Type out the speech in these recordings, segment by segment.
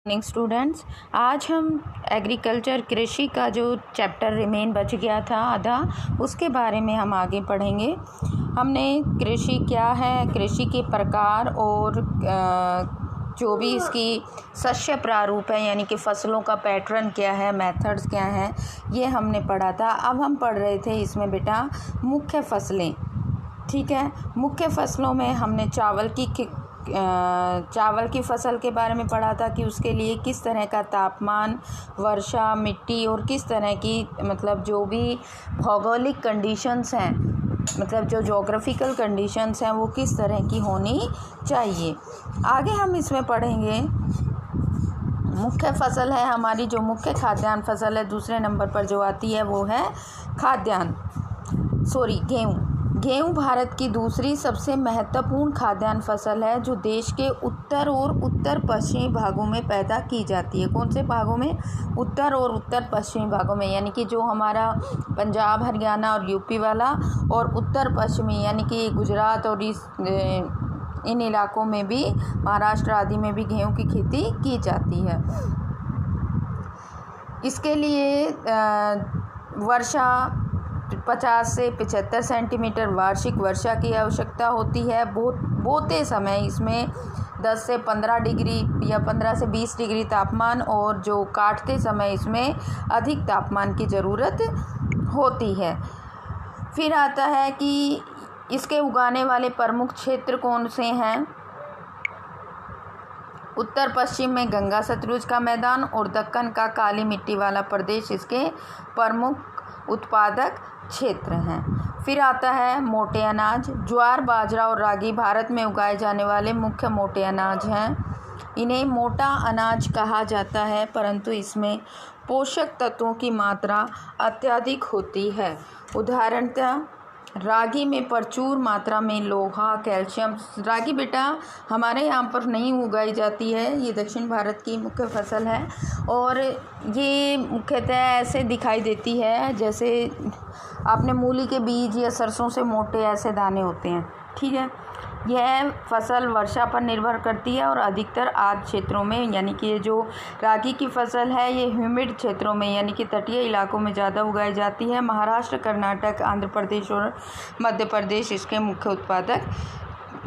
Students, आज हम agriculture कृषि का जो चैप्टर रिमेन बच गया था आधा, उसके बारे में हम आगे पढ़ेंगे। हमने कृषि क्या है, कृषि के प्रकार और जो भी इसकी शस्य प्रारूप है यानी कि फसलों का पैटर्न क्या है, मेथड्स क्या हैं, ये हमने पढ़ा था। अब हम पढ़ रहे थे इसमें बेटा मुख्य फसलें। ठीक है, मुख्य फसलों में हमने चावल की फसल के बारे में पढ़ा था कि उसके लिए किस तरह का तापमान, वर्षा, मिट्टी और किस तरह की मतलब जो भी भौगोलिक कंडीशंस हैं, मतलब जो ज्योग्राफिकल कंडीशंस हैं वो किस तरह की होनी चाहिए। आगे हम इसमें पढ़ेंगे मुख्य फसल है हमारी, जो मुख्य खाद्यान्न फसल है दूसरे नंबर पर जो आती है वो है गेहूँ। गेहूँ भारत की दूसरी सबसे महत्वपूर्ण खाद्यान्न फसल है जो देश के उत्तर और उत्तर पश्चिमी भागों में पैदा की जाती है। कौन से भागों में? उत्तर और उत्तर पश्चिमी भागों में, यानी कि जो हमारा पंजाब, हरियाणा और यूपी वाला, और उत्तर पश्चिमी यानी कि गुजरात और इन इलाकों में भी, महाराष्ट्र आदि में भी गेहूँ की खेती की जाती है। इसके लिए वर्षा 50 से 75 सेंटीमीटर वार्षिक वर्षा की आवश्यकता होती है। बोते समय इसमें 10 से 15 डिग्री या 15 से 20 डिग्री तापमान, और जो काटते समय इसमें अधिक तापमान की ज़रूरत होती है। फिर आता है कि इसके उगाने वाले प्रमुख क्षेत्र कौन से हैं। उत्तर पश्चिम में गंगा सतलुज का मैदान और दक्कन का काली मिट्टी वाला प्रदेश इसके प्रमुख उत्पादक क्षेत्र हैं। फिर आता है मोटे अनाज। ज्वार, बाजरा और रागी भारत में उगाए जाने वाले मुख्य मोटे अनाज हैं। इन्हें मोटा अनाज कहा जाता है, परंतु इसमें पोषक तत्वों की मात्रा अत्यधिक होती है। उदाहरणतः रागी में प्रचुर मात्रा में लोहा, कैल्शियम। रागी बेटा हमारे यहाँ पर नहीं उगाई जाती है, ये दक्षिण भारत की मुख्य फसल है, और ये मुख्यतः ऐसे दिखाई देती है जैसे आपने मूली के बीज या सरसों से मोटे ऐसे दाने होते हैं। ठीक है, यह फसल वर्षा पर निर्भर करती है और अधिकतर आर्द्र क्षेत्रों में, यानी कि ये जो रागी की फसल है ये ह्यूमिड क्षेत्रों में यानी कि तटीय इलाकों में ज़्यादा उगाई जाती है। महाराष्ट्र, कर्नाटक, आंध्र प्रदेश और मध्य प्रदेश इसके मुख्य उत्पादक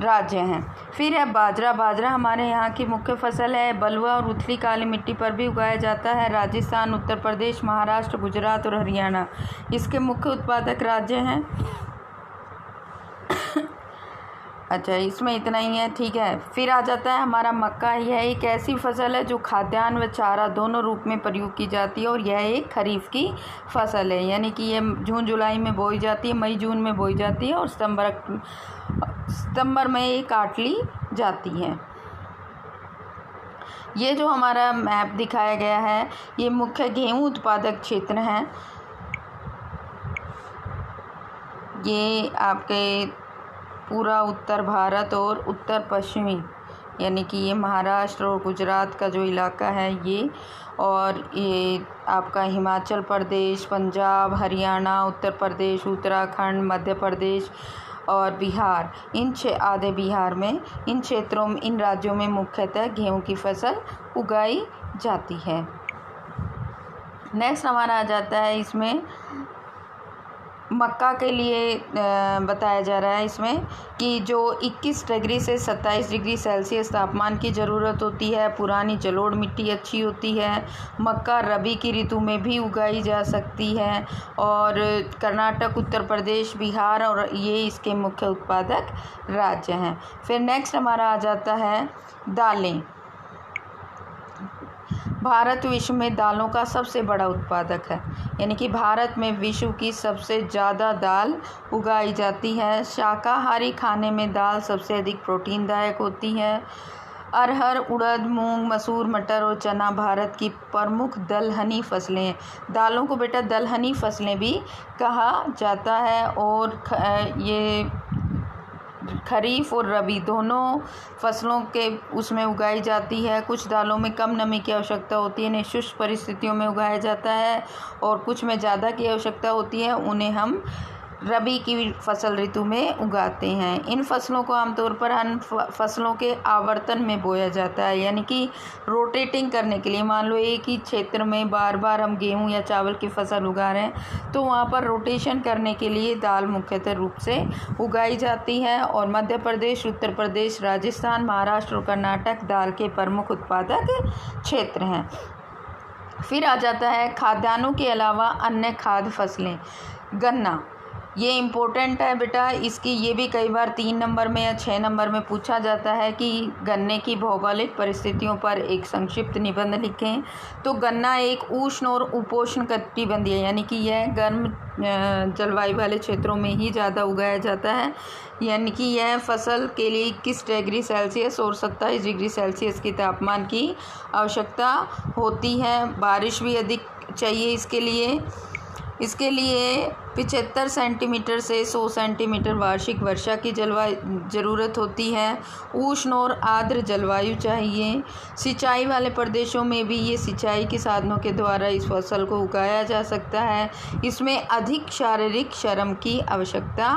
राज्य हैं। फिर है बाजरा। बाजरा हमारे यहाँ की मुख्य फसल है। बलुआ और उथली काली मिट्टी पर भी उगाया जाता है। राजस्थान, उत्तर प्रदेश, महाराष्ट्र, गुजरात और हरियाणा इसके मुख्य उत्पादक राज्य हैं। अच्छा, इसमें इतना ही है। ठीक है, फिर आ जाता है हमारा मक्का। यह एक ऐसी फसल है जो खाद्यान्न व चारा दोनों रूप में प्रयोग की जाती है, और यह एक खरीफ की फसल है, यानी कि ये जून जुलाई में बोई जाती है, मई जून में बोई जाती है, और सितंबर में ये काट ली जाती है। ये जो हमारा मैप दिखाया गया है ये मुख्य गेहूँ उत्पादक क्षेत्र हैं। ये आपके पूरा उत्तर भारत और उत्तर पश्चिमी यानी कि ये महाराष्ट्र और गुजरात का जो इलाका है ये, और ये आपका हिमाचल प्रदेश, पंजाब, हरियाणा, उत्तर प्रदेश, उत्तराखंड, मध्य प्रदेश और बिहार, आधे बिहार में, इन क्षेत्रों में, इन राज्यों में मुख्यतः गेहूं की फसल उगाई जाती है। नेक्स्ट हमारा आ जाता है इसमें मक्का के लिए बताया जा रहा है इसमें कि जो 21 डिग्री से 27 डिग्री सेल्सियस तापमान की ज़रूरत होती है। पुरानी जलोढ़ मिट्टी अच्छी होती है। मक्का रबी की ऋतु में भी उगाई जा सकती है, और कर्नाटक, उत्तर प्रदेश, बिहार और ये इसके मुख्य उत्पादक राज्य हैं। फिर नेक्स्ट हमारा आ जाता है दालें। भारत विश्व में दालों का सबसे बड़ा उत्पादक है, यानी कि भारत में विश्व की सबसे ज़्यादा दाल उगाई जाती है। शाकाहारी खाने में दाल सबसे अधिक प्रोटीनदायक होती है। अरहर, उड़द, मूंग, मसूर, मटर और चना भारत की प्रमुख दलहनी फसलें हैं। दालों को बेटा दलहनी फसलें भी कहा जाता है, और ये खरीफ और रबी दोनों फसलों के उसमें उगाई जाती है। कुछ दालों में कम नमी की आवश्यकता होती है, इन्हें शुष्क परिस्थितियों में उगाया जाता है, और कुछ में ज़्यादा की आवश्यकता होती है, उन्हें हम रबी की फसल ऋतु में उगाते हैं। इन फसलों को आमतौर पर अन्य फसलों के आवर्तन में बोया जाता है, यानी कि रोटेटिंग करने के लिए। मान लो एक ही क्षेत्र में बार बार हम गेहूं या चावल की फसल उगा रहे हैं तो वहाँ पर रोटेशन करने के लिए दाल मुख्यतः रूप से उगाई जाती है। और मध्य प्रदेश, उत्तर प्रदेश, राजस्थान, महाराष्ट्र और कर्नाटक दाल के प्रमुख उत्पादक क्षेत्र हैं। फिर आ जाता है खाद्यान्नों के अलावा अन्य खाद्य फसलें। गन्ना, ये इम्पोर्टेंट है बेटा, इसकी ये भी कई बार 3 नंबर में या 6 नंबर में पूछा जाता है कि गन्ने की भौगोलिक परिस्थितियों पर एक संक्षिप्त निबंध लिखें। तो गन्ना एक उष्ण और उपोष्ण कटिबंधीय, यानी कि यह गर्म जलवायु वाले क्षेत्रों में ही ज़्यादा उगाया जाता है। यानी कि यह फसल के लिए 21 डिग्री सेल्सियस और 27 डिग्री सेल्सियस की तापमान की आवश्यकता होती है। बारिश भी अधिक चाहिए इसके लिए 75 सेंटीमीटर से 100 सेंटीमीटर वार्षिक वर्षा की ज़रूरत होती है। उष्ण और आर्द्र जलवायु चाहिए। सिंचाई वाले प्रदेशों में भी ये सिंचाई के साधनों के द्वारा इस फसल को उगाया जा सकता है। इसमें अधिक शारीरिक श्रम की आवश्यकता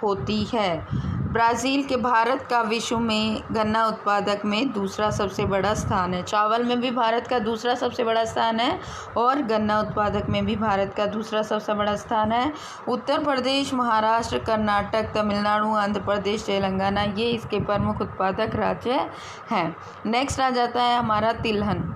होती है। ब्राज़ील के भारत का विश्व में गन्ना उत्पादक में दूसरा सबसे बड़ा स्थान है। चावल में भी भारत का दूसरा सबसे बड़ा स्थान है और गन्ना उत्पादक में भी भारत का दूसरा सबसे बड़ा स्थान है। उत्तर प्रदेश, महाराष्ट्र, कर्नाटक, तमिलनाडु, आंध्र प्रदेश, तेलंगाना ये इसके प्रमुख उत्पादक राज्य हैं। नेक्स्ट आ जाता है हमारा तिलहन।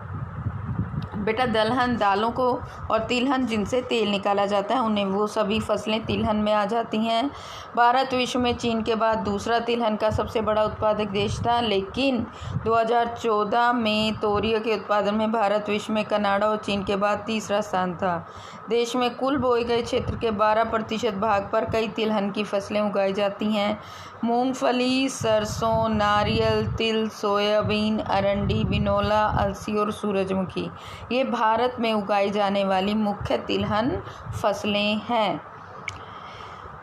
बेटा दलहन दालों को और तिलहन जिनसे तेल निकाला जाता है उन्हें, वो सभी फसलें तिलहन में आ जाती हैं। भारत विश्व में चीन के बाद दूसरा तिलहन का सबसे बड़ा उत्पादक देश था, लेकिन 2014 में तोरिया के उत्पादन में भारत विश्व में कनाडा और चीन के बाद तीसरा स्थान था। देश में कुल बोए गए क्षेत्र के 12% भाग पर कई तिलहन की फसलें उगाई जाती हैं। मूंगफली, सरसों, नारियल, तिल, सोयाबीन, अरंडी, बिनोला, अलसी और सूरजमुखी ये भारत में उगाई जाने वाली मुख्य तिलहन फसलें हैं।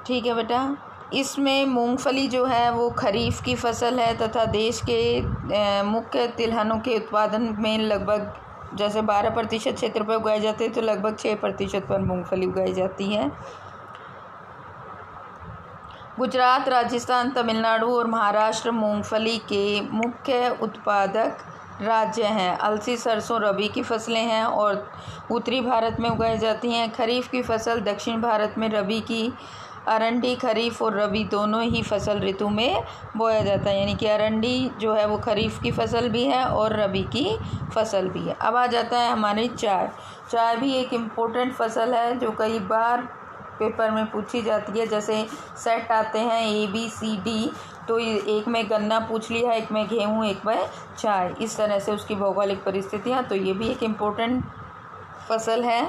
ठीक है बेटा, इसमें मूंगफली जो है वो खरीफ की फसल है तथा देश के मुख्य तिलहनों के उत्पादन में लगभग जैसे 12% क्षेत्र पर उगाए जाते हैं तो लगभग 6% पर मूंगफली उगाई जाती है। गुजरात, राजस्थान, तमिलनाडु और महाराष्ट्र मूंगफली के मुख्य उत्पादक राज्य हैं। अलसी, सरसों रबी की फसलें हैं और उत्तरी भारत में उगाई जाती हैं। खरीफ की फसल दक्षिण भारत में रबी की अरंडी खरीफ और रबी दोनों ही फसल ऋतु में बोया जाता है, यानी कि अरंडी जो है वो खरीफ की फसल भी है और रबी की फसल भी है। अब आ जाता है हमारी चाय। चाय भी एक इम्पोर्टेंट फसल है जो कई बार पेपर में पूछी जाती है। जैसे सेट आते हैं ABCD, तो एक में गन्ना पूछ लिया, एक में गेहूँ, एक में चाय, इस तरह से उसकी भौगोलिक परिस्थितियाँ। तो ये भी एक इम्पोर्टेंट फसल है।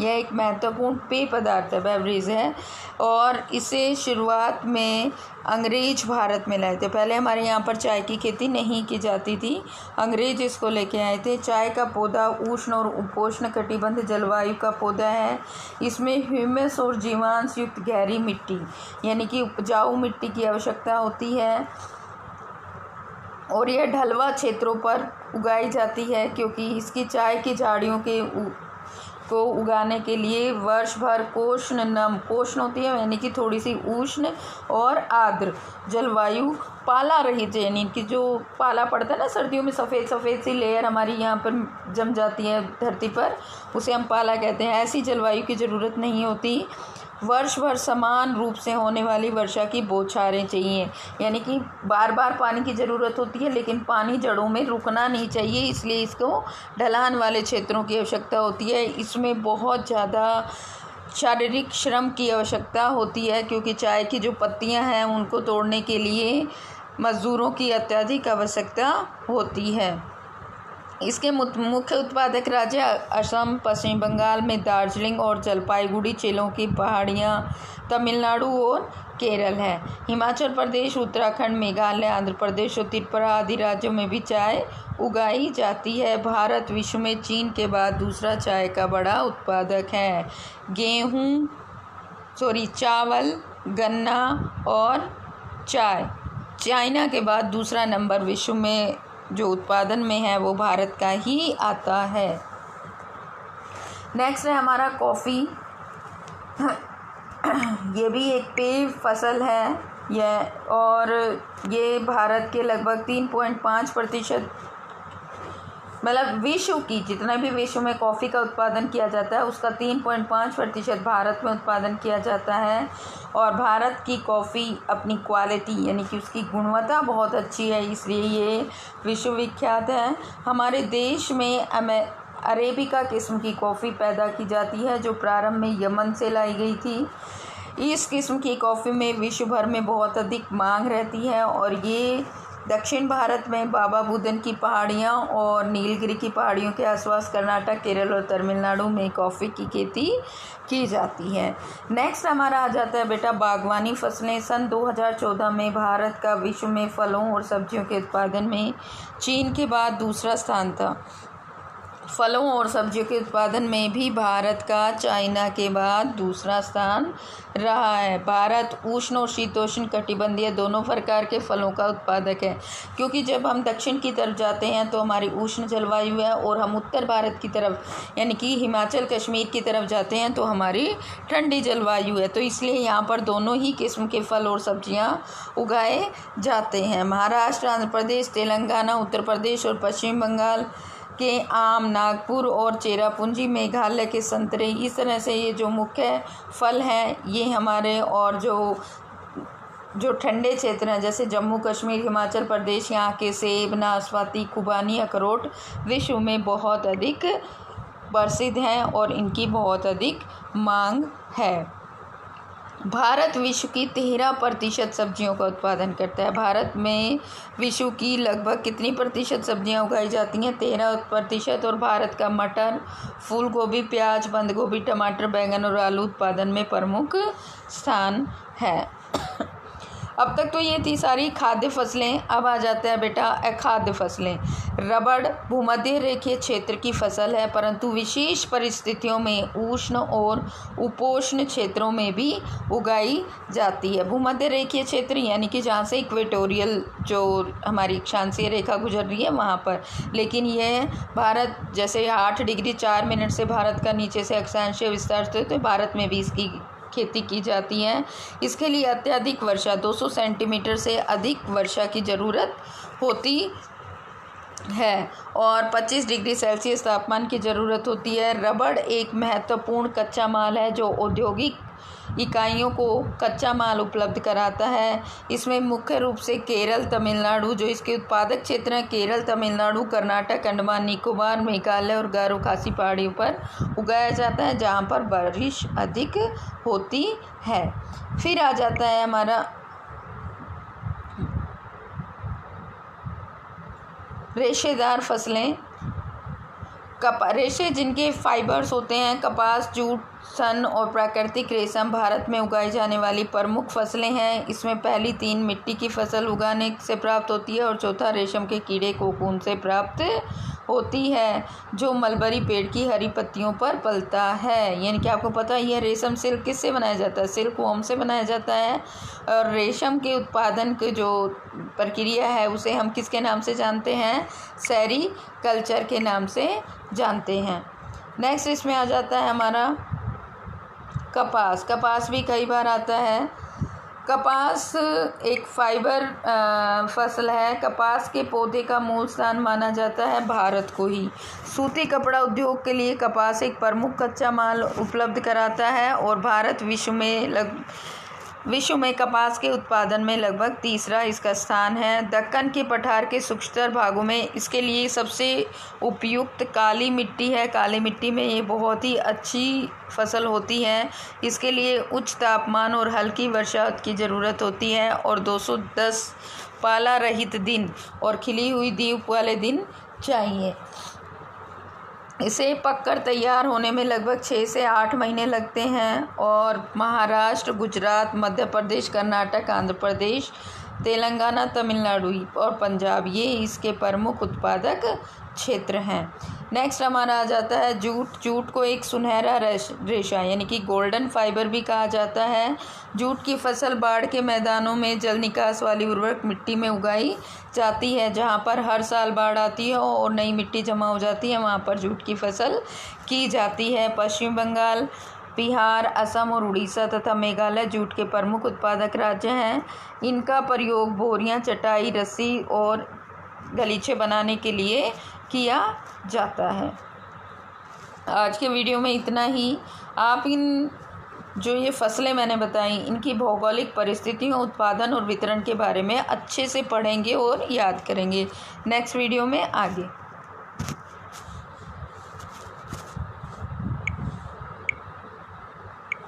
यह एक महत्वपूर्ण पेय पदार्थ है, बेवरेज है, और इसे शुरुआत में अंग्रेज भारत में लाए थे। पहले हमारे यहाँ पर चाय की खेती नहीं की जाती थी, अंग्रेज इसको लेके आए थे। चाय का पौधा उष्ण और उपोष्ण कटिबंध जलवायु का पौधा है। इसमें ह्यूमस और जीवांश युक्त गहरी मिट्टी यानी कि उपजाऊ मिट्टी की आवश्यकता होती है और यह ढलवा क्षेत्रों पर उगाई जाती है क्योंकि इसकी चाय की झाड़ियों को उगाने के लिए वर्ष भर पोषण होती है, यानी कि थोड़ी सी उष्ण और आर्द्र जलवायु पाला रहित, यानी कि जो पाला पड़ता है ना सर्दियों में, सफ़ेद सी लेयर हमारी यहाँ पर जम जाती है धरती पर, उसे हम पाला कहते हैं। ऐसी जलवायु की ज़रूरत नहीं होती। वर्ष भर समान रूप से होने वाली वर्षा की बौछारें चाहिए, यानी कि बार बार पानी की ज़रूरत होती है लेकिन पानी जड़ों में रुकना नहीं चाहिए, इसलिए इसको ढलान वाले क्षेत्रों की आवश्यकता होती है। इसमें बहुत ज़्यादा शारीरिक श्रम की आवश्यकता होती है क्योंकि चाय की जो पत्तियां हैं उनको तोड़ने के लिए मज़दूरों की अत्यधिक आवश्यकता होती है। इसके मुख्य उत्पादक राज्य असम, पश्चिम बंगाल में दार्जिलिंग और जलपाईगुड़ी जिलों की पहाड़ियाँ, तमिलनाडु और केरल है। हिमाचल प्रदेश, उत्तराखंड, मेघालय, आंध्र प्रदेश और त्रिपुरा आदि राज्यों में भी चाय उगाई जाती है। भारत विश्व में चीन के बाद दूसरा चाय का बड़ा उत्पादक है। चावल, गन्ना और चाय चाइना के बाद दूसरा नंबर विश्व में जो उत्पादन में है वो भारत का ही आता है। नेक्स्ट है हमारा कॉफ़ी। ये भी एक पेय फसल है यह, और ये भारत के लगभग 3.5%, मतलब विश्व की जितना भी विश्व में कॉफ़ी का उत्पादन किया जाता है उसका 3.5% भारत में उत्पादन किया जाता है। और भारत की कॉफ़ी अपनी क्वालिटी यानी कि उसकी गुणवत्ता बहुत अच्छी है, इसलिए ये विश्वविख्यात है। हमारे देश में अरेबिका किस्म की कॉफ़ी पैदा की जाती है जो प्रारंभ में यमन से लाई गई थी। इस किस्म की कॉफ़ी में विश्व भर में बहुत अधिक मांग रहती है और ये दक्षिण भारत में बाबा बुदन की पहाड़ियाँ और नीलगिरी की पहाड़ियों के आसपास कर्नाटक, केरल और तमिलनाडु में कॉफ़ी की खेती की जाती है। नेक्स्ट हमारा आ जाता है बेटा बागवानी फसलें। सन 2014 में भारत का विश्व में फलों और सब्जियों के उत्पादन में चीन के बाद दूसरा स्थान था। फलों और सब्जियों के उत्पादन में भी भारत का चाइना के बाद दूसरा स्थान रहा है। भारत उष्ण और शीतोष्ण कटिबंधीय दोनों प्रकार के फलों का उत्पादक है, क्योंकि जब हम दक्षिण की तरफ जाते हैं तो हमारी उष्ण जलवायु है और हम उत्तर भारत की तरफ यानी कि हिमाचल कश्मीर की तरफ जाते हैं तो हमारी ठंडी जलवायु है। तो इसलिए यहाँ पर दोनों ही किस्म के फल और सब्जियाँ उगाए जाते हैं। महाराष्ट्र, आंध्र प्रदेश, तेलंगाना, उत्तर प्रदेश और पश्चिम बंगाल के आम, नागपुर और चेरापूंजी, मेघालय के संतरे, इस तरह से ये जो मुख्य फल हैं ये हमारे, और जो ठंडे क्षेत्र हैं जैसे जम्मू कश्मीर, हिमाचल प्रदेश, यहाँ के सेब, नाशपाती, खुबानी, अखरोट विश्व में बहुत अधिक प्रसिद्ध हैं और इनकी बहुत अधिक मांग है। भारत विश्व की 13% सब्जियों का उत्पादन करता है। भारत में विश्व की लगभग कितनी प्रतिशत सब्जियां उगाई जाती हैं? 13%। और भारत का मटर, फूल गोभी, प्याज, बंद गोभी, टमाटर, बैंगन और आलू उत्पादन में प्रमुख स्थान है। अब तक तो ये थी सारी खाद्य फसलें। अब आ जाता है बेटा अखाद्य फसलें। रबड़ भूमध्य रेखीय क्षेत्र की फसल है, परंतु विशेष परिस्थितियों में उष्ण और उपोष्ण क्षेत्रों में भी उगाई जाती है। भूमध्य रेखीय क्षेत्र यानी कि जहाँ से इक्वेटोरियल जो हमारी अक्षांशीय रेखा गुजर रही है वहाँ पर, लेकिन यह भारत जैसे 8 डिग्री 4 मिनट से भारत का नीचे से अक्षांशीय विस्तार से, तो भारत में भी इसकी खेती की जाती है। इसके लिए अत्यधिक वर्षा 200 सेंटीमीटर से अधिक वर्षा की ज़रूरत होती है और 25 डिग्री सेल्सियस तापमान की ज़रूरत होती है। रबड़ एक महत्वपूर्ण कच्चा माल है जो औद्योगिक इकाइयों को कच्चा माल उपलब्ध कराता है। इसमें मुख्य रूप से केरल, तमिलनाडु जो इसके उत्पादक क्षेत्र हैं, केरल, तमिलनाडु, कर्नाटक, अंडमान निकोबार, मेघालय और गारो खासी पहाड़ियों पर उगाया जाता है जहाँ पर बारिश अधिक होती है। फिर आ जाता है हमारा रेशेदार फसलें। रेशे जिनके फाइबर्स होते हैं, कपास, जूट, सन और प्राकृतिक रेशम भारत में उगाई जाने वाली प्रमुख फसलें हैं। इसमें पहली 3 मिट्टी की फसल उगाने से प्राप्त होती है और चौथा रेशम के कीड़े कोकून से प्राप्त होती है जो मलबरी पेड़ की हरी पत्तियों पर पलता है। यानी कि आपको पता है यह रेशम सिल्क किससे बनाया जाता है? सिल्क वॉर्म से बनाया जाता है। और रेशम के उत्पादन की जो प्रक्रिया है उसे हम किसके नाम से जानते हैं? सेरीकल्चर के नाम से जानते हैं। नेक्स्ट इसमें आ जाता है हमारा कपास। कपास भी कई बार आता है। कपास एक फाइबर फसल है। कपास के पौधे का मूल स्थान माना जाता है भारत को ही। सूती कपड़ा उद्योग के लिए कपास एक प्रमुख कच्चा माल उपलब्ध कराता है और भारत विश्व में कपास के उत्पादन में लगभग तीसरा इसका स्थान है। दक्कन के पठार के शुष्कर भागों में इसके लिए सबसे उपयुक्त काली मिट्टी है। काली मिट्टी में ये बहुत ही अच्छी फसल होती है। इसके लिए उच्च तापमान और हल्की वर्षा की ज़रूरत होती है और 210 पाला रहित दिन और खिली हुई दीप वाले दिन चाहिए। इसे पककर तैयार होने में लगभग 6 से 8 महीने लगते हैं और महाराष्ट्र, गुजरात, मध्य प्रदेश, कर्नाटक, आंध्र प्रदेश, तेलंगाना, तमिलनाडु और पंजाब ये इसके प्रमुख उत्पादक क्षेत्र हैं। नेक्स्ट हमारा आ जाता है जूट। जूट को एक सुनहरा रेशा यानी कि गोल्डन फाइबर भी कहा जाता है। जूट की फसल बाढ़ के मैदानों में जल निकास वाली उर्वरक मिट्टी में उगाई जाती है। जहाँ पर हर साल बाढ़ आती है और नई मिट्टी जमा हो जाती है वहाँ पर जूट की फसल की जाती है। पश्चिम बंगाल, बिहार, असम और उड़ीसा तथा मेघालय जूट के प्रमुख उत्पादक राज्य हैं। इनका प्रयोग बोरियां, चटाई, रस्सी और गलीचे बनाने के लिए किया जाता है। आज के वीडियो में इतना ही। आप इन जो ये फसलें मैंने बताई, इनकी भौगोलिक परिस्थितियों, उत्पादन और वितरण के बारे में अच्छे से पढ़ेंगे और याद करेंगे। नेक्स्ट वीडियो में आगे।